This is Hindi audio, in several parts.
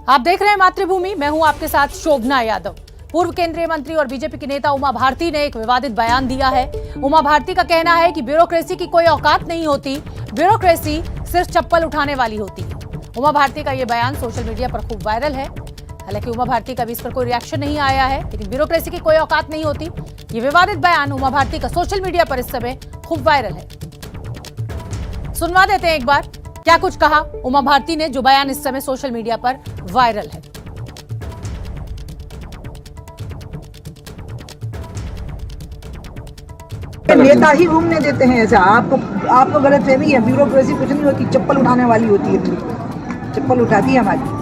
आप देख रहे हैं मातृभूमि, मैं हूं आपके साथ शोभना यादव। पूर्व केंद्रीय मंत्री और बीजेपी की नेता उमा भारती ने एक विवादित बयान दिया है। उमा भारती का कहना है कि ब्यूरोक्रेसी की कोई औकात नहीं होती, ब्यूरोक्रेसी सिर्फ चप्पल उठाने वाली होती है। उमा भारती का यह बयान सोशल मीडिया पर खूब वायरल है। हालांकि उमा भारती का भी इस पर कोई रिएक्शन नहीं आया है, लेकिन ब्यूरोक्रेसी की कोई औकात नहीं होती, ये विवादित बयान उमा भारती का सोशल मीडिया पर इस समय खूब वायरल है। सुनवा देते हैं एक बार क्या कुछ कहा उमा भारती ने, जो बयान इस समय सोशल मीडिया पर वायरल है। नेता ही घूमने देते हैं ऐसा। आपको गलत फहमी है। ब्यूरोक्रेसी कुछ नहीं होती, चप्पल उठाने वाली होती है। चप्पल उठाती है हमारी।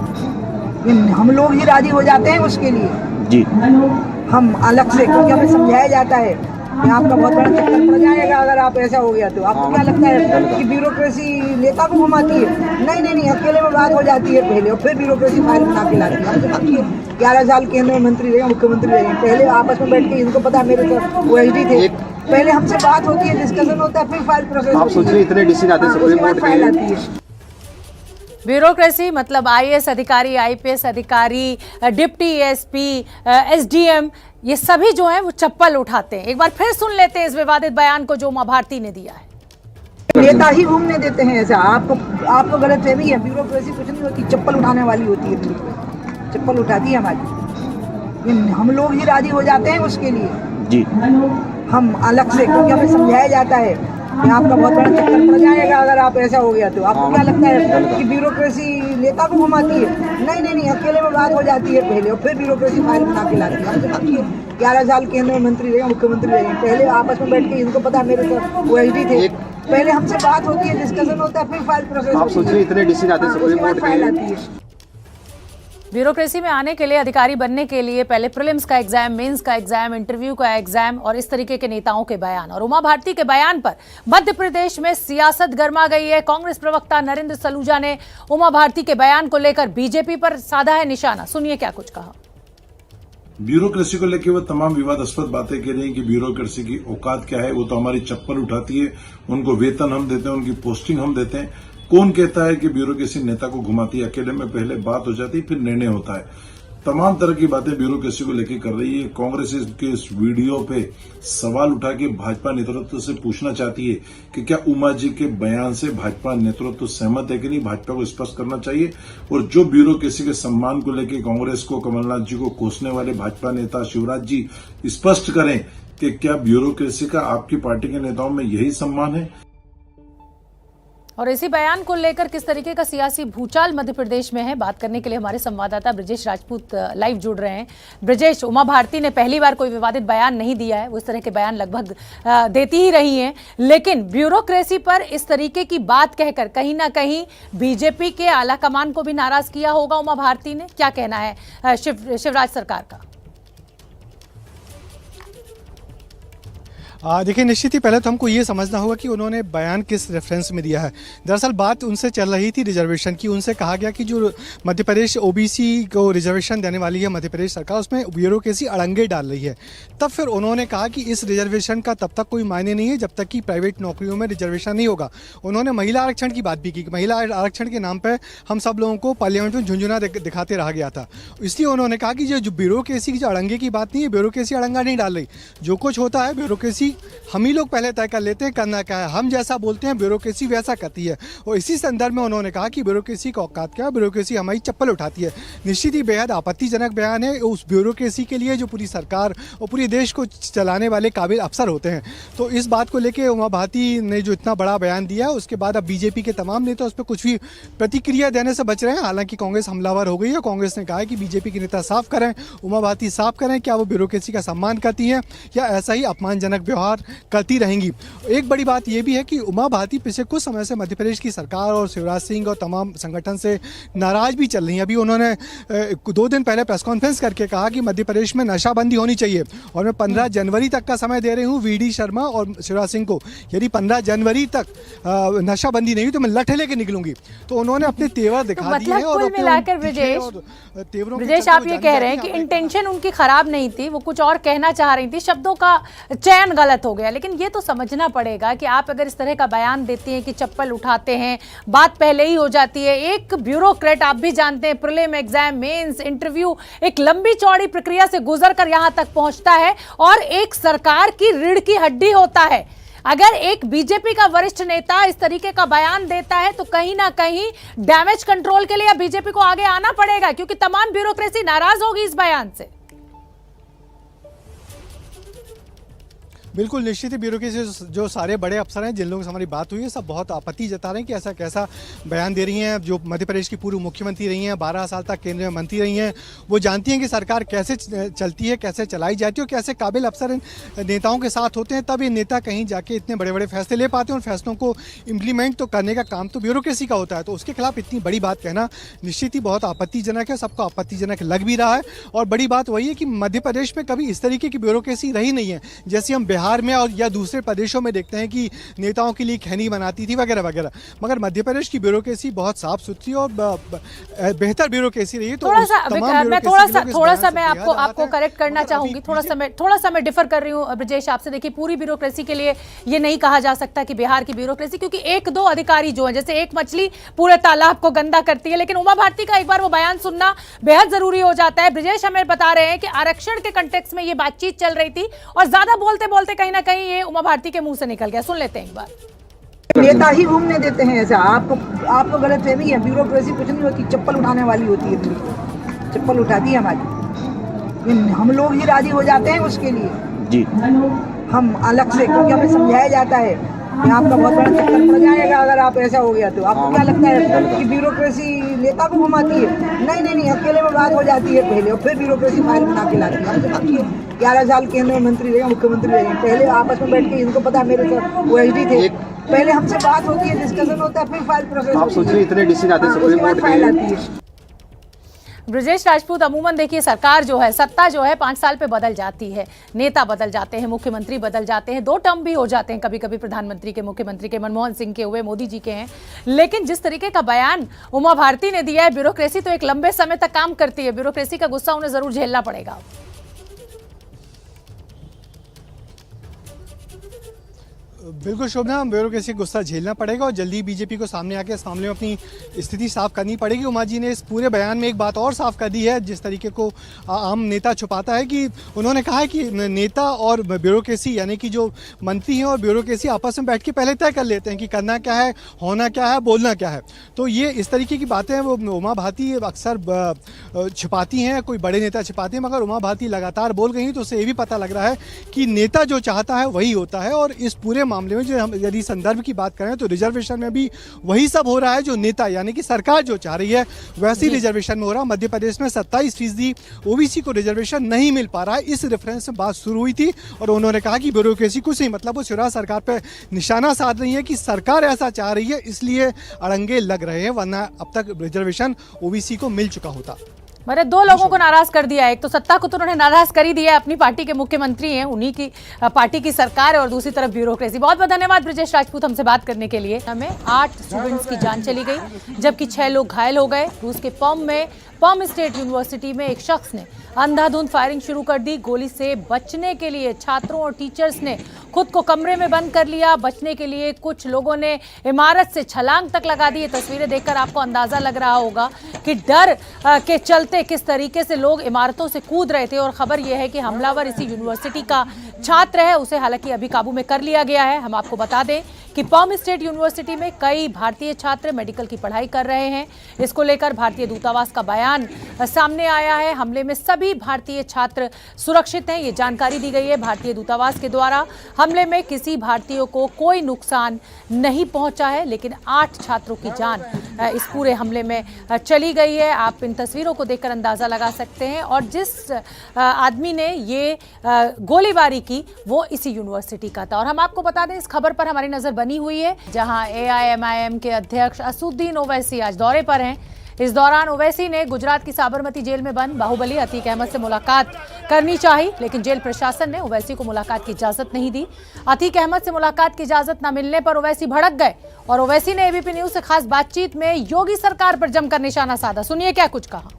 हम लोग ही राजी हो जाते हैं उसके लिए जी। हम अलग से, क्योंकि हमें समझाया जाता है कि आपका बहुत बड़ा चक्कर पड़ जाएगा अगर आप ऐसा हो गया तो। आपको क्या लगता है कि ब्यूरोक्रेसी नेता को घुमाती है? नहीं, अकेले में बात हो जाती है पहले, और फिर ब्यूरोक्रेसी फाइल बना के लाती है। हमसे पूछिए, 11 साल केंद्र में मंत्री रहे, मुख्यमंत्री रहे, पहले आपस में बैठ के इनको पता, मेरे तो वो एसडी थे, पहले हमसे बात होती है, डिस्कशन होता है, फिर फाइल प्रोसेस। आप सोचिए इतने डीसी आते हैं, सुप्रीम कोर्ट फाइल आती है। ब्यूरोक्रेसी मतलब आईएएस अधिकारी, आईपीएस अधिकारी, डिप्टी एसपी, एसडीएम, ये सभी जो है वो चप्पल उठाते हैं। एक बार फिर सुन लेते हैं इस विवादित बयान को जो उमा भारती ने दिया है। नेता ही घूमने देते हैं ऐसा। आपको गलत फहमी है। ब्यूरोक्रेसी कुछ नहीं होती, चप्पल उठाने वाली होती है। चप्पल उठाती है हमारी। हम लोग ही राजी हो जाते हैं उसके लिए जी। हम अलग से, क्योंकि हमें समझाया जाता है कि आपका बहुत बड़ा चक्कर पड़ जाएगा अगर आप ऐसा हो गया तो। आपको क्या लगता है कि ब्यूरोक्रेसी नेता को घुमाती है? नहीं, अकेले में बात हो जाती है पहले, और फिर ब्यूरोक्रेसी फाइल बना के लाती है। हमसे पूछिए, 11 साल केंद्र में मंत्री रहे, मुख्यमंत्री रहे, पहले आपस में बैठ के इनको पता, मेरे तो वो एसडी थे, पहले हमसे बात होती है, डिस्कशन होता है, फिर फाइल प्रोसेस। आप सोचिए इतने डीसी आते हैं, सुप्रीम कोर्ट फाइल आती है। ब्यूरोक्रेसी में आने के लिए, अधिकारी बनने के लिए पहले प्रीलिम्स का एग्जाम, मेंस का एग्जाम, इंटरव्यू का एग्जाम, और इस तरीके के नेताओं के बयान। और उमा भारती के बयान पर मध्य प्रदेश में सियासत गर्मा गई है। कांग्रेस प्रवक्ता नरेंद्र सलूजा ने उमा भारती के बयान को लेकर बीजेपी पर साधा है निशाना। सुनिए क्या कुछ कहा। ब्यूरोक्रेसी को लेकर वो तमाम विवादास्पद बातें कह रही हैं कि ब्यूरोक्रेसी की औकात क्या है, वो तो हमारी चप्पल उठाती है, उनको वेतन हम देते हैं, उनकी पोस्टिंग हम देते हैं। कौन कहता है कि ब्यूरोक्रेसी नेता को घुमाती है? अकेले में पहले बात हो जाती है, फिर निर्णय होता है। तमाम तरह की बातें ब्यूरोक्रेसी को लेकर कर रही है। कांग्रेस के इस वीडियो पे सवाल उठा के भाजपा नेतृत्व से पूछना चाहती है कि क्या उमा जी के बयान से भाजपा नेतृत्व सहमत है कि नहीं। भाजपा को स्पष्ट करना चाहिए। और जो ब्यूरोक्रेसी के सम्मान को लेकर कांग्रेस को, कमलनाथ जी को कोसने वाले भाजपा नेता शिवराज जी स्पष्ट करें कि क्या ब्यूरोक्रेसी का आपकी पार्टी के नेताओं में यही सम्मान है। और इसी बयान को लेकर किस तरीके का सियासी भूचाल मध्य प्रदेश में है, बात करने के लिए हमारे संवाददाता ब्रजेश राजपूत लाइव जुड़ रहे हैं। ब्रजेश, उमा भारती ने पहली बार कोई विवादित बयान नहीं दिया है, वो इस तरह के बयान लगभग देती ही रही हैं, लेकिन ब्यूरोक्रेसी पर इस तरीके की बात कहकर कहीं ना कहीं बीजेपी के आला कमान को भी नाराज किया होगा उमा भारती ने। क्या कहना है शिवराज सरकार का? देखिए, निश्चित ही पहले तो हमको ये समझना होगा कि उन्होंने बयान किस रेफरेंस में दिया है। दरअसल बात उनसे चल रही थी रिजर्वेशन की। उनसे कहा गया कि जो मध्य प्रदेश ओबीसी को रिजर्वेशन देने वाली है मध्य प्रदेश सरकार, उसमें ब्यूरोक्रेसी अड़ंगे डाल रही है। तब फिर उन्होंने कहा कि इस रिजर्वेशन का तब तक कोई मायने नहीं है जब तक कि प्राइवेट नौकरियों में रिजर्वेशन नहीं होगा। उन्होंने महिला आरक्षण की बात भी की। महिला आरक्षण के नाम पर हम सब लोगों को पार्लियामेंट में झुंझुना दिखाते रहा गया था। इसलिए उन्होंने कहा कि जो ब्यूरोक्रेसी की जो अड़ंगे की बात नहीं है, ब्यूरोक्रेसी अड़ंगा नहीं डाल रही। जो कुछ होता है ब्यूरोक्रेसी हम ही लोग पहले तय कर लेते हैं करना क्या है। हम जैसा बोलते हैं ब्यूरोक्रेसी वैसा करती है। और इसी संदर्भ में उन्होंने कहा कि ब्यूरोक्रेसी का औकात क्या है, ब्यूरोक्रेसी हमारी चप्पल उठाती है। निश्चित ही बेहद आपत्तिजनक बयान है उस ब्यूरोक्रेसी के लिए जो पूरी सरकार और पूरे देश को चलाने वाले काबिल अफसर होते हैं। तो इस बात को लेकर उमा भारती ने जो इतना बड़ा बयान दिया, उसके बाद अब बीजेपी के तमाम नेता उस पर कुछ भी प्रतिक्रिया देने से बच रहे हैं। हालांकि कांग्रेस हमलावर हो गई है। कांग्रेस ने कहा है कि बीजेपी के नेता साफ करें, उमा भारती साफ करें, क्या वो ब्यूरोक्रेसी का सम्मान करती हैं या ऐसा ही अपमानजनक व्यवहार करती रहेंगी। एक बड़ी बात यह भी है कि उमा भारती पिछले कुछ समय से मध्य प्रदेश की सरकार और शिवराज सिंह और तमाम संगठन से नाराज भी चल रही हैं। अभी उन्होंने 2 दिन पहले प्रेस कॉन्फ्रेंस करके कहा कि मध्य प्रदेश में नशाबंदी होनी चाहिए, और मैं 15 जनवरी तक का समय दे रही हूँ वीडी शर्मा और शिवराज सिंह को। यदि 15 जनवरी तक नशाबंदी नहीं हुई तो मैं लठ लेके निकलूंगी। तो उन्होंने अपने तेवर दिखा दिए हैं। और मिलाकर ब्रजेश, आप ये कह रहे हैं कि इंटेंशन उनकी खराब नहीं थी, वो कुछ और कहना चाह रही थी, शब्दों का चयन गलत हो गया। लेकिन ये तो समझना पड़ेगा कि आप अगर इस तरह का बयान देती हैं कि चप्पल उठाते हैं, बात पहले ही हो जाती है। एक ब्यूरोक्रेट, आप भी जानते हैं, प्रीलिम, एग्जाम, मेंस, इंटरव्यू, एक लंबी चौड़ी प्रक्रिया से गुजर कर यहां तक पहुंचता है और एक सरकार की रीढ़ की हड्डी होता है। अगर एक बीजेपी का वरिष्ठ नेता इस तरीके का बयान देता है तो कहीं ना कहीं डैमेज कंट्रोल के लिए बीजेपी को आगे आना पड़ेगा, क्योंकि तमाम ब्यूरोक्रेसी नाराज होगी इस बयान से। बिल्कुल निश्चित ही ब्यूरोक्रेसी जो सारे बड़े अफसर हैं जिन लोगों से हमारी बात हुई है सब बहुत आपत्ति जता रहे हैं कि ऐसा कैसा बयान दे रही हैं। जो मध्य प्रदेश की पूर्व मुख्यमंत्री रही हैं, 12 साल तक केंद्रीय मंत्री रही हैं, वो जानती हैं कि सरकार कैसे चलती है, कैसे चलाई जाती है और कैसे काबिल अफसर इन नेताओं के साथ होते हैं। तब ये नेता कहीं जाके इतने बड़े बड़े फैसले ले पाते हैं और फैसलों को इम्प्लीमेंट तो करने का काम तो ब्यूरोक्रेसी का होता है। तो उसके खिलाफ इतनी बड़ी बात कहना निश्चित ही बहुत आपत्तिजनक है, सबको आपत्तिजनक लग भी रहा है। और बड़ी बात वही है कि मध्य प्रदेश में कभी इस तरीके की ब्यूरोक्रेसी रही नहीं है जैसे हम बिहार में और या दूसरे प्रदेशों में देखते हैं कि नेताओं के लिए खैनी बनाती थी वगैरह वगैरह। मगर मध्य प्रदेश की ब्यूरोक्रेसी बहुत साफ सुथरी और बेहतर ब्यूरोक्रेसी रही है। तो थोड़ा सा मैं आपको करेक्ट करना चाहूंगी। थोड़ा सा मैं डिफर कर रही हूँ ब्रजेश आपसे। देखिए, पूरी ब्यूरोक्रेसी के लिए ये नहीं कहा जा सकता कि बिहार की ब्यूरोक्रेसी, क्योंकि एक दो अधिकारी जो है, जैसे एक मछली पूरे तालाब को गंदा करती है, लेकिन उमा भारती का एक बार वो बयान सुनना बेहद जरूरी हो जाता है। ब्रजेश हमें बता रहे हैं कि आरक्षण के कंटेक्स्ट में ये बातचीत चल रही थी और ज्यादा बोलते बोलते कहीं ना कहीं ये उमा भारती के मुंह से निकल गया। सुन लेते हैं एक बार। नेता ही घूमने देते हैं ऐसा। आपको गलतफहमी है। ब्यूरोक्रेसी कुछ नहीं होती, चप्पल उठाने वाली होती है। चप्पल उठाती है हमारी। हम लोग ही राजी हो जाते हैं उसके लिए जी, हम अलग से, क्योंकि हमें समझाया जाता है कि आपका बहुत बड़ा चक्कर पड़ जाएगा अगर आप ऐसा हो गया तो। आपको क्या लगता है कि ब्यूरोक्रेसी नेता को घुमाती है? नहीं, अकेले में बात हो जाती है पहले और फिर ब्यूरोक्रेसी फाइल बना के लाती है। हमसे बाकी 11 साल केंद्रीय मंत्री रहे, मुख्यमंत्री रहे, पहले आपस में बैठ के, इनको पता है मेरे साथ वो एसडी थे, पहले हमसे बात होती है, डिस्कशन होता है, फिर फाइल प्रोसेस। आप सोचिए इतने डिसीजन आते हैं, सुप्रीम कोर्ट फाइल आती है। ब्रजेश राजपूत, अमूमन देखिए सरकार जो है, सत्ता जो है 5 साल पे बदल जाती है, नेता बदल जाते हैं, मुख्यमंत्री बदल जाते हैं, 2 टर्म भी हो जाते हैं कभी कभी, प्रधानमंत्री के, मुख्यमंत्री के, मनमोहन सिंह के हुए, मोदी जी के हैं। लेकिन जिस तरीके का बयान उमा भारती ने दिया है, ब्यूरोक्रेसी तो एक लंबे समय तक काम करती है, ब्यूरोक्रेसी का गुस्सा उन्हें जरूर झेलना पड़ेगा। बिल्कुल शोभना, ब्यूरोक्रेसी गुस्सा झेलना पड़ेगा और जल्दी बीजेपी को सामने आके इस मामले में अपनी स्थिति साफ करनी पड़ेगी। उमा जी ने इस पूरे बयान में एक बात और साफ कर दी है, जिस तरीके को आम नेता छुपाता है, कि उन्होंने कहा है कि नेता और ब्यूरोक्रेसी यानी कि जो मंत्री हैं और ब्यूरोक्रेसी आपस में बैठ के पहले तय कर लेते हैं कि करना क्या है, होना क्या है, बोलना क्या है। तो ये इस तरीके की बातें वो उमा भारती अक्सर छुपाती हैं, कोई बड़े नेता छुपाते हैं, मगर उमा भारती लगातार बोल गई तो उससे ये भी पता लग रहा है कि नेता जो चाहता है वही होता है। और इस पूरे मामले में जो हम यदि संदर्भ की बात करें तो रिजर्वेशन में भी वही सब हो रहा है जो नेता यानी कि सरकार जो चाह रही है वैसी रिजर्वेशन में हो रहा है। मध्य प्रदेश में 27% ओबीसी को रिजर्वेशन नहीं मिल पा रहा है। इस रेफरेंस में बात शुरू हुई थी और उन्होंने कहा कि ब्यूरोक्रेसी कुछ नहीं, मतलब वो शिवराज सरकार पर निशाना साध रही है कि सरकार ऐसा चाह रही है इसलिए अड़ंगे लग रहे हैं, वरना अब तक रिजर्वेशन ओबीसी को मिल चुका होता। मैंने 2 लोगों को नाराज कर दिया है। एक तो सत्ता को तो उन्होंने नाराज कर ही दिया है, अपनी पार्टी के मुख्यमंत्री हैं, उन्हीं की पार्टी की सरकार है, और दूसरी तरफ ब्यूरोक्रेसी। बहुत बहुत धन्यवाद ब्रजेश राजपूत हमसे बात करने के लिए। हमें 8 स्टूडेंट्स की जान चली गई जबकि 6 लोग घायल हो गए। रूस के पर्म स्टेट यूनिवर्सिटी में एक शख्स ने अंधाधुंध फायरिंग शुरू कर दी। गोली से बचने के लिए छात्रों और टीचर्स ने खुद को कमरे में बंद कर लिया। बचने के लिए कुछ लोगों ने इमारत से छलांग तक लगा दी। ये तस्वीरें देखकर आपको अंदाजा लग रहा होगा कि डर के चलते किस तरीके से लोग इमारतों से कूद रहे थे। और खबर यह है कि हमलावर इसी यूनिवर्सिटी का छात्र है, उसे हालांकि अभी काबू में कर लिया गया है। हम आपको बता दें कि पर्म स्टेट यूनिवर्सिटी में कई भारतीय छात्र मेडिकल की पढ़ाई कर रहे हैं। इसको लेकर भारतीय दूतावास का बयान सामने आया है। हमले में सभी भारतीय छात्र सुरक्षित हैं, ये जानकारी दी गई है भारतीय दूतावास के द्वारा। हमले में किसी भारतीय को कोई नुकसान नहीं पहुंचा है, लेकिन 8 छात्रों की जान इस पूरे हमले में चली गई है। आप इन तस्वीरों को देखकर अंदाजा लगा सकते हैं। और जिस आदमी ने ये गोलीबारी की वो इसी यूनिवर्सिटी का था। और हम आपको बता दें, इस खबर पर हमारी नजर बनी हुई है, जहां AIMIM के अध्यक्ष असुद्दीन ओवैसी आज दौरे पर हैं। इस दौरान ओवैसी ने गुजरात की साबरमती जेल में बंद बाहुबली अतीक अहमद से मुलाकात करनी चाहिए, लेकिन जेल प्रशासन ने ओवैसी को मुलाकात की इजाजत नहीं दी। अतीक अहमद से मुलाकात की इजाजत न मिलने पर ओवैसी भड़क गए और ओवैसी ने ABP न्यूज से खास बातचीत में योगी सरकार पर जमकर निशाना साधा। सुनिए क्या कुछ कहा।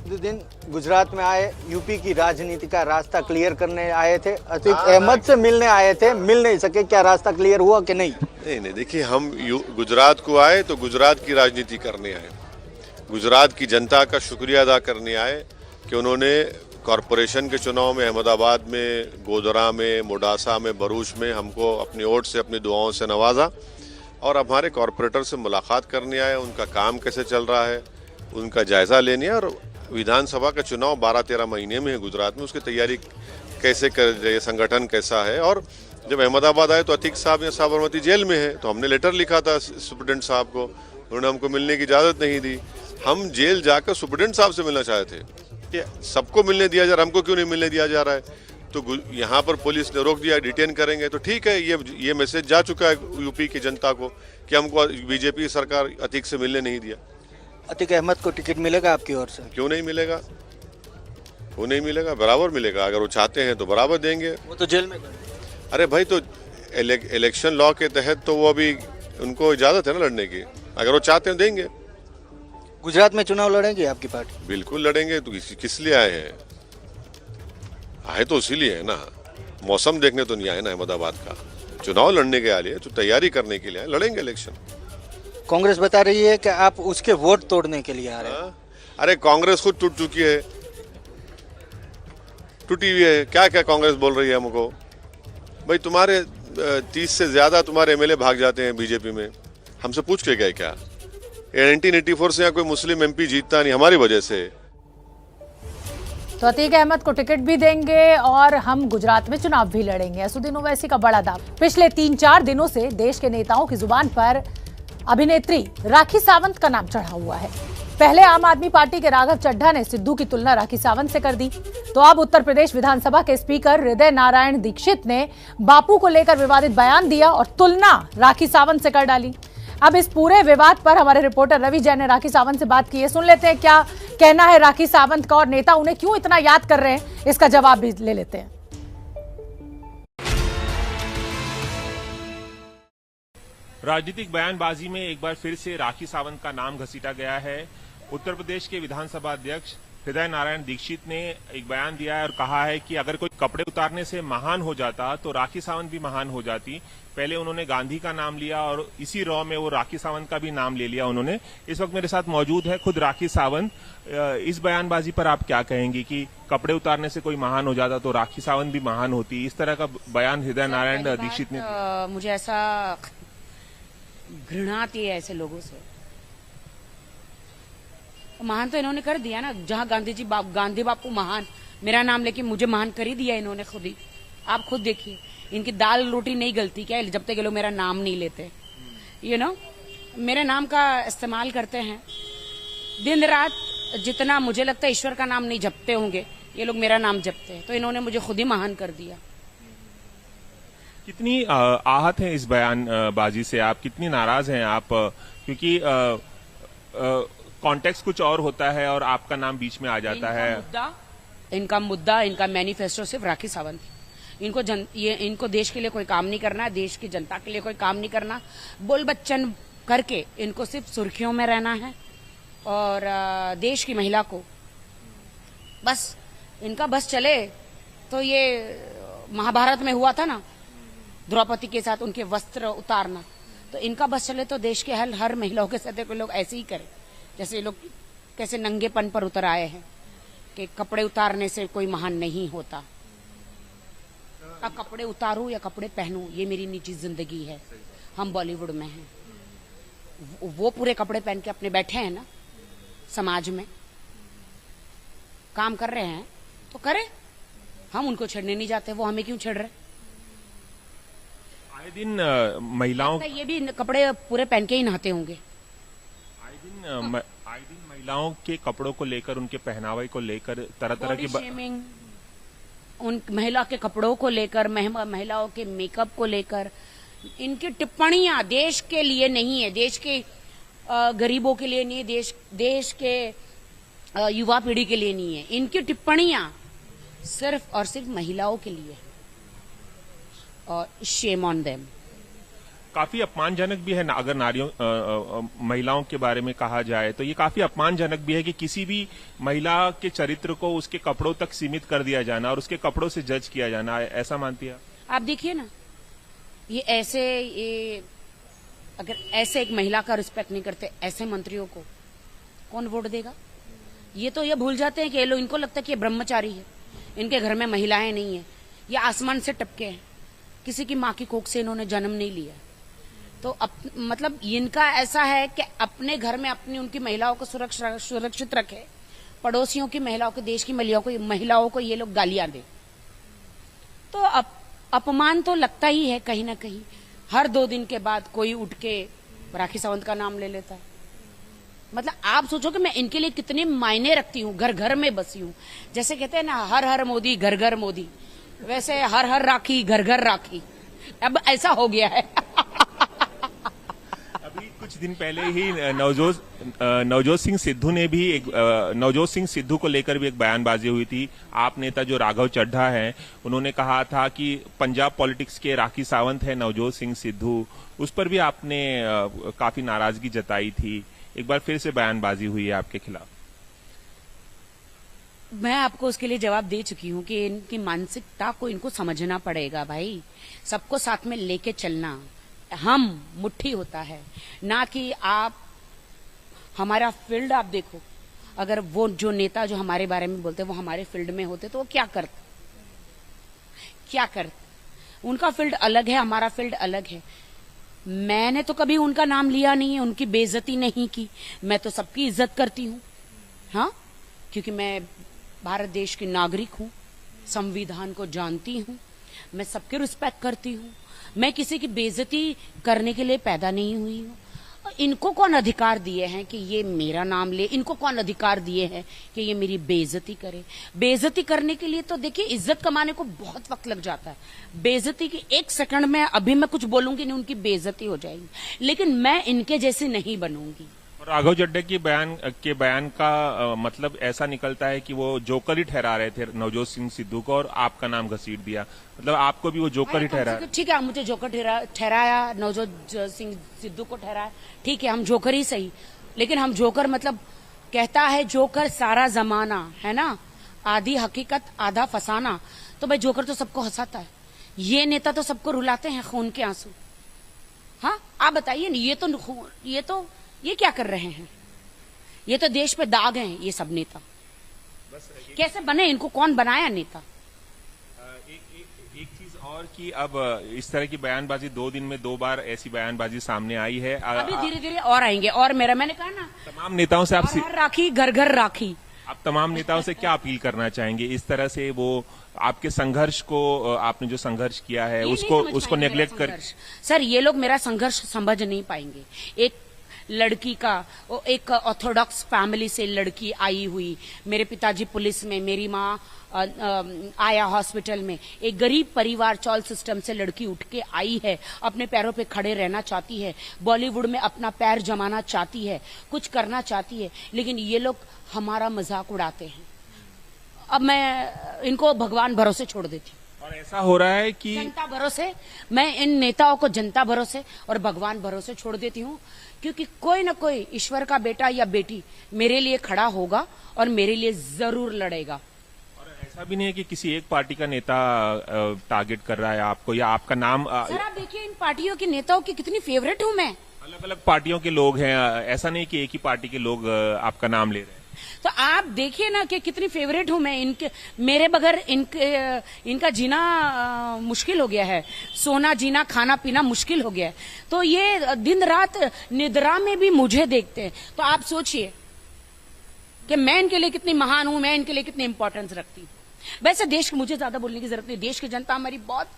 दिन गुजरात में आए, यूपी की राजनीति का रास्ता क्लियर करने आए थे, अतीक अहमद से मिलने आए थे, मिल नहीं सके, क्या रास्ता क्लियर हुआ कि नहीं? नहीं, देखिए, हम गुजरात को आए तो गुजरात की राजनीति करने आए, गुजरात की जनता का शुक्रिया अदा करने आए कि उन्होंने कॉरपोरेशन के चुनाव में अहमदाबाद में, गोधरा में, मोडासा में, भरूच में हमको अपनी वोट से, अपनी दुआओं से नवाजा और हमारे कॉरपोरेटर से मुलाकात करने आए, उनका काम कैसे चल रहा है उनका जायज़ा लेने। और विधानसभा का चुनाव 12-13 महीने में है गुजरात में, उसकी तैयारी कैसे कर रहे हैं, संगठन कैसा है। और जब अहमदाबाद आए तो अतीक साहब या साबरमती जेल में है, तो हमने लेटर लिखा था सुप्रीटेंडेंट साहब को, उन्होंने हमको मिलने की इजाज़त नहीं दी। हम जेल जाकर सुप्रीटेंडेंट साहब से मिलना चाहते थे कि सबको मिलने दिया जा रहा है, हमको क्यों नहीं मिलने दिया जा रहा है। तो यहाँ पर पुलिस ने रोक दिया, डिटेन करेंगे। तो ठीक है, ये मैसेज जा चुका है यूपी की जनता को कि हमको बीजेपी सरकार अतीक से मिलने नहीं दिया। अतीक अहमद को टिकट मिलेगा आपकी ओर से? क्यों नहीं मिलेगा, क्यों नहीं मिलेगा, बराबर मिलेगा। अगर वो चाहते हैं तो बराबर देंगे। वो तो जेल में। अरे भाई, तो इलेक्शन लॉ के तहत तो वो अभी उनको इजाजत है ना लड़ने की, अगर वो चाहते हैं देंगे। गुजरात में चुनाव लड़ेगी आपकी पार्टी? बिल्कुल लड़ेंगे। तो किस लिए आए हैं? आए तो इसीलिए है ना, मौसम देखने तो नहीं आए ना अहमदाबाद का, चुनाव लड़ने के लिए, तो तैयारी करने के लिए आए, लड़ेंगे इलेक्शन। कांग्रेस बता रही है कि आप उसके वोट तोड़ने के लिए आ रहे हैं। अरे कांग्रेस खुद टूट चुकी है, टूटी हुई है। क्या क्या कांग्रेस बोल रही है हमको? भाई तुम्हारे 30 से ज्यादा तुम्हारे एमएलए भाग जाते हैं बीजेपी में, हमसे पूछ के गए क्या? 1984 से यहाँ कोई मुस्लिम एमपी जीतता नहीं हमारी वजह से। तो अतीक अहमद को टिकट भी देंगे और हम गुजरात में चुनाव भी लड़ेंगे, असुद्दीन ओवैसी का बड़ा दावा। पिछले 3-4 दिनों से देश के नेताओं की जुबान पर अभिनेत्री राखी सावंत का नाम चढ़ा हुआ है। पहले आम आदमी पार्टी के राघव चड्ढा ने सिद्धू की तुलना राखी सावंत से कर दी, तो अब उत्तर प्रदेश विधानसभा के स्पीकर हृदय नारायण दीक्षित ने बापू को लेकर विवादित बयान दिया और तुलना राखी सावंत से कर डाली। अब इस पूरे विवाद पर हमारे रिपोर्टर रवि जैन ने राखी सावंत से बात की है, सुन लेते हैं क्या कहना है राखी सावंत का और नेता उन्हें क्यों इतना याद कर रहे हैं, इसका जवाब भी ले लेते हैं। राजनीतिक बयानबाजी में एक बार फिर से राखी सावंत का नाम घसीटा गया है। उत्तर प्रदेश के विधानसभा अध्यक्ष हृदय नारायण दीक्षित ने एक बयान दिया है और कहा है कि अगर कोई कपड़े उतारने से महान हो जाता तो राखी सावंत भी महान हो जाती। पहले उन्होंने गांधी का नाम लिया और इसी रॉ में वो राखी सावंत का भी नाम ले लिया उन्होंने। इस वक्त मेरे साथ मौजूद है खुद राखी सावंत। इस बयानबाजी पर आप क्या कहेंगी कि कपड़े उतारने से कोई महान हो जाता तो राखी सावंत भी महान होती? इस तरह का बयान हृदय नारायण दीक्षित ने दिया। मुझे ऐसा घृणा आती है ऐसे लोगों से। महान तो इन्होंने कर दिया ना, जहां गांधी बापू महान, मेरा नाम लेके मुझे महान कर ही दिया इन्होंने खुद ही। आप खुद देखिए, इनकी दाल रोटी नहीं गलती क्या जब तक ये लोग मेरा नाम नहीं लेते। यू नो, मेरे नाम का इस्तेमाल करते हैं दिन रात। जितना मुझे लगता है ईश्वर का नाम नहीं जपते होंगे, ये लोग मेरा नाम जपते हैं। तो इन्होंने मुझे खुद ही महान कर दिया। कितनी आहत हैं इस बयानबाजी से आप? कितनी नाराज हैं आप? क्योंकि कॉन्टेक्स्ट कुछ और होता है और आपका नाम बीच में आ जाता है। इनका मुद्दा, इनका मैनिफेस्टो सिर्फ राखी सावंत। इनको देश के लिए कोई काम नहीं करना, देश की जनता के लिए कोई काम नहीं करना। बोल बच्चन करके इनको सिर्फ सुर्खियों में रहना है और देश की महिला को बस इनका बस चले। तो ये महाभारत में हुआ था ना, द्रौपदी के साथ उनके वस्त्र उतारना, तो इनका बस चले तो देश के हर महिलाओं के साथ लोग ऐसे ही करें जैसे लोग कैसे नंगेपन पर उतर आए हैं कि कपड़े उतारने से कोई महान नहीं होता। अब कपड़े उतारूं या कपड़े पहनूं, ये मेरी निजी जिंदगी है। हम बॉलीवुड में हैं, वो पूरे कपड़े पहन के अपने बैठे हैं ना, समाज में काम कर रहे हैं तो करें, हम उनको छेड़ने नहीं जाते, वो हमें क्यों छेड़ रहे? आए दिन महिलाओं, ये भी कपड़े पूरे पहन के ही नहाते होंगे। आए दिन महिलाओं के कपड़ों को लेकर, उनके पहनावे को लेकर तरह तरह की शेमिंग, उन महिला के कपड़ों को लेकर, महिलाओं के मेकअप को लेकर इनकी टिप्पणियां देश के लिए नहीं है, देश के गरीबों के लिए नहीं है, देश के युवा पीढ़ी के लिए नहीं है। इनकी टिप्पणियां सिर्फ और सिर्फ महिलाओं के लिए, और शेम ऑन देम। काफी अपमानजनक भी है ना, अगर महिलाओं के बारे में कहा जाए तो ये काफी अपमानजनक भी है कि किसी भी महिला के चरित्र को उसके कपड़ों तक सीमित कर दिया जाना और उसके कपड़ों से जज किया जाना, ऐसा मानती है आप? देखिए ना, ये अगर ऐसे एक महिला का रिस्पेक्ट नहीं करते, ऐसे मंत्रियों को कौन वोट देगा? ये भूल जाते हैं कि ये लोग, इनको लगता है कि ये ब्रह्मचारी है, इनके घर में महिलाएं नहीं है, ये आसमान से टपके हैं, किसी की माँ की कोख से इन्होंने जन्म नहीं लिया। तो मतलब इनका ऐसा है कि अपने घर में उनकी महिलाओं को सुरक्षित रखे, पड़ोसियों की महिलाओं को, देश की महिलाओं को ये लोग गालियां दे, तो अपमान तो लगता ही है कहीं ना कहीं। हर 2 दिन के बाद कोई उठ के राखी सावंत का नाम ले लेता है। मतलब आप सोचो कि मैं इनके लिए कितने मायने रखती हूँ, घर घर में बसी हूँ। जैसे कहते हैं ना, हर हर मोदी घर घर मोदी, वैसे हर हर राखी घर घर राखी, अब ऐसा हो गया है। अभी कुछ दिन पहले ही नवजोत सिंह सिद्धू को लेकर भी एक बयानबाजी हुई थी। आप नेता जो राघव चड्ढा हैं, उन्होंने कहा था कि पंजाब पॉलिटिक्स के राखी सावंत है नवजोत सिंह सिद्धू, उस पर भी आपने काफी नाराजगी जताई थी। एक बार फिर से बयानबाजी हुई है आपके खिलाफ। मैं आपको उसके लिए जवाब दे चुकी हूँ कि इनकी मानसिकता को इनको समझना पड़ेगा भाई। सबको साथ में लेके चलना, हम मुट्ठी होता है ना कि आप। हमारा फील्ड आप देखो, अगर वो जो नेता जो हमारे बारे में बोलते वो हमारे फील्ड में होते तो वो क्या करते? उनका फील्ड अलग है, हमारा फील्ड अलग है। मैंने तो कभी उनका नाम लिया नहीं है, उनकी बेइज्जती नहीं की। मैं तो सबकी इज्जत करती हूँ, हाँ, क्योंकि मैं भारत देश की नागरिक हूँ, संविधान को जानती हूँ, मैं सबके रिस्पेक्ट करती हूँ। मैं किसी की बेइज्जती करने के लिए पैदा नहीं हुई हूँ। इनको कौन अधिकार दिए हैं कि ये मेरा नाम ले? इनको कौन अधिकार दिए हैं कि ये मेरी बेइज्जती करे? बेइज्जती करने के लिए तो देखिए, इज्जत कमाने को बहुत वक्त लग जाता है। बेइज्जती की 1 सेकंड में अभी मैं कुछ बोलूंगी नहीं, उनकी बेइज्जती हो जाएगी, लेकिन मैं इनके जैसी नहीं बनूंगी। राघव चड्ढा के बयान का मतलब ऐसा निकलता है कि वो जोकर ही ठहरा रहे थे नवजोत सिंह सिद्धू को, और आपका नाम घसीट दिया। मतलब आपको भी वो जोकर ही ठहरा? ठीक है, मुझे जोकर ठहराया, नवजोत सिंह सिद्धू को ठहराया, ठीक है, हम जोकर ही सही। लेकिन हम जोकर, मतलब कहता है जोकर सारा जमाना, है ना, आधी हकीकत आधा फसाना। तो भाई जोकर तो सबको हंसाता है, ये नेता तो सबको रुलाते हैं खून के आंसू। हाँ, आप बताइए, ये क्या कर रहे हैं? ये तो देश पे दाग हैं ये सब नेता। कैसे बने? इनको कौन बनाया नेता? एक चीज और कि अब इस तरह की बयानबाजी 2 दिन में 2 बार ऐसी बयानबाजी सामने आई है। अभी धीरे धीरे और आएंगे। और मैंने कहा ना, तमाम नेताओं से आप राखी घर घर राखी, आप तमाम नेताओं से क्या अपील करना चाहेंगे? इस तरह से वो आपके संघर्ष को, आपने जो संघर्ष किया है उसको नेग्लेक्ट कर। सर, ये लोग मेरा संघर्ष समझ नहीं पाएंगे। एक लड़की का, एक ऑर्थोडॉक्स फैमिली से लड़की आई हुई, मेरे पिताजी पुलिस में, मेरी माँ आया हॉस्पिटल में, एक गरीब परिवार चौल सिस्टम से लड़की उठ के आई है, अपने पैरों पे खड़े रहना चाहती है, बॉलीवुड में अपना पैर जमाना चाहती है, कुछ करना चाहती है, लेकिन ये लोग हमारा मजाक उड़ाते हैं। अब मैं इनको भगवान भरोसे छोड़ देती हूँ। और ऐसा हो रहा है कि जनता भरोसे, मैं इन नेताओं को जनता भरोसे और भगवान भरोसे छोड़ देती हूँ, क्योंकि कोई ना कोई ईश्वर का बेटा या बेटी मेरे लिए खड़ा होगा और मेरे लिए जरूर लड़ेगा। और ऐसा भी नहीं है कि किसी एक पार्टी का नेता टारगेट कर रहा है आपको, या आपका नाम। सर, आप देखिए, इन पार्टियों के नेताओं की कितनी फेवरेट हूँ मैं। अलग अलग पार्टियों के लोग हैं, ऐसा नहीं कि एक ही पार्टी के लोग आपका नाम ले रहे हैं। तो आप देखिए ना कि कितनी फेवरेट हूं मैं इनके। मेरे बगैर इनका जीना मुश्किल हो गया है, सोना जीना खाना पीना मुश्किल हो गया है। तो ये दिन रात निद्रा में भी मुझे देखते हैं। तो आप सोचिए कि मैं इनके लिए कितनी महान हूं, मैं इनके लिए कितनी इंपॉर्टेंस रखती हूँ। वैसे देश की, मुझे ज्यादा बोलने की जरूरत नहीं, देश की जनता हमारी बहुत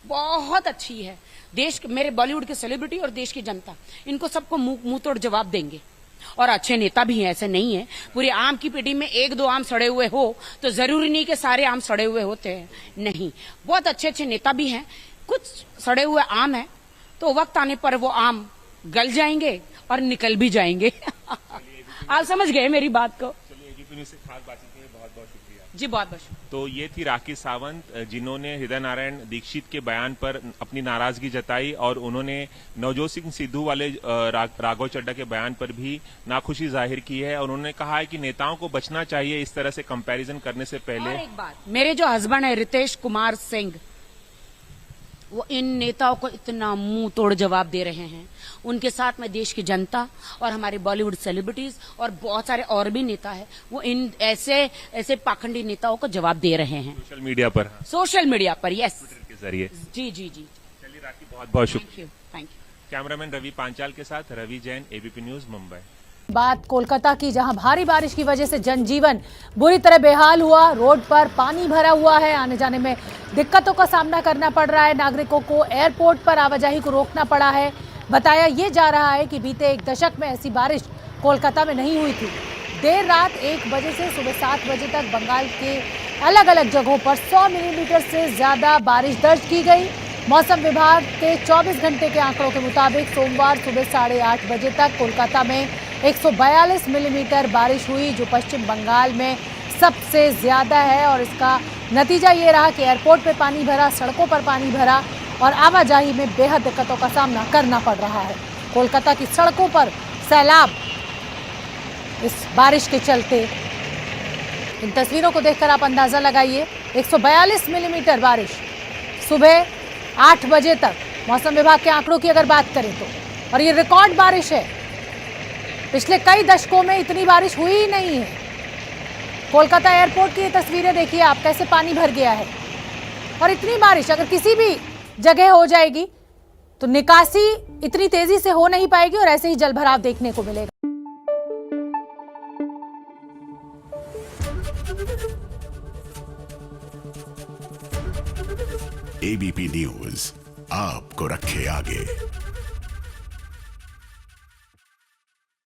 बहुत अच्छी है। देश, मेरे बॉलीवुड के सेलिब्रिटी और देश की जनता, इनको सबको मुंह तोड़ जवाब देंगे। और अच्छे नेता भी हैं, ऐसे नहीं है। पूरी आम की पेटी में 1-2 आम सड़े हुए हो तो जरूरी नहीं कि सारे आम सड़े हुए होते हैं, नहीं। बहुत अच्छे अच्छे नेता भी हैं। कुछ सड़े हुए आम हैं तो वक्त आने पर वो आम गल जाएंगे और निकल भी जाएंगे। आप समझ गए मेरी बात को। चलिए, एबीपी न्यूज़ से खास बातचीत के लिए बहुत बहुत शुक्रिया। जी बहुत बहुत शुक्रिया। तो ये थी राखी सावंत, जिन्होंने हृदय नारायण दीक्षित के बयान पर अपनी नाराजगी जताई और उन्होंने नवजोत सिंह सिद्धू वाले राघव चड्ढा के बयान पर भी नाखुशी जाहिर की है। और उन्होंने कहा है कि नेताओं को बचना चाहिए इस तरह से कंपैरिजन करने से पहले। और एक बात, मेरे जो हस्बैंड है रितेश कुमार सिंह, वो इन नेताओं को इतना मुंह तोड़ जवाब दे रहे हैं। उनके साथ में देश की जनता और हमारे बॉलीवुड सेलिब्रिटीज और बहुत सारे और भी नेता है, वो इन ऐसे पाखंडी नेताओं को जवाब दे रहे हैं सोशल मीडिया पर, सोशल मीडिया पर। यस, के जरिए। जी जी जी। चलिए राखी, बहुत बहुत थैंक शुक्रिया। You, thank you. Cameraman Ravi Panchal के साथ रवि जैन, एबीपी न्यूज, मुंबई। बात कोलकाता की, जहां भारी बारिश की वजह से जनजीवन बुरी तरह बेहाल हुआ। रोड पर पानी भरा हुआ है, आने जाने में दिक्कतों का सामना करना पड़ रहा है। नागरिकों को एयरपोर्ट पर आवाजाही को रोकना पड़ा है। बताया ये जा रहा है कि बीते एक दशक में ऐसी बारिश कोलकाता में नहीं हुई थी। देर रात 1 बजे से सुबह 7 बजे तक बंगाल के अलग अलग जगहों पर 100 मिलीमीटर से ज्यादा बारिश दर्ज की गई। मौसम विभाग के 24 घंटे के आंकड़ों के मुताबिक सोमवार सुबह 8:30 बजे तक कोलकाता में 142 मिलीमीटर बारिश हुई, जो पश्चिम बंगाल में सबसे ज्यादा है। और इसका नतीजा ये रहा कि एयरपोर्ट पे पानी भरा, सड़कों पर पानी भरा और आवाजाही में बेहद दिक्कतों का सामना करना पड़ रहा है। कोलकाता की सड़कों पर सैलाब इस बारिश के चलते। इन तस्वीरों को देखकर आप अंदाजा लगाइए, 142 मिलीमीटर बारिश सुबह 8 बजे तक, मौसम विभाग के आंकड़ों की अगर बात करें तो। और ये रिकॉर्ड बारिश है, पिछले कई दशकों में इतनी बारिश हुई ही नहीं है। कोलकाता एयरपोर्ट की ये तस्वीरें देखिए आप, कैसे पानी भर गया है। और इतनी बारिश अगर किसी भी जगह हो जाएगी तो निकासी इतनी तेजी से हो नहीं पाएगी और ऐसे ही जलभराव देखने को मिलेगा। एबीपी न्यूज आपको रखे आगे।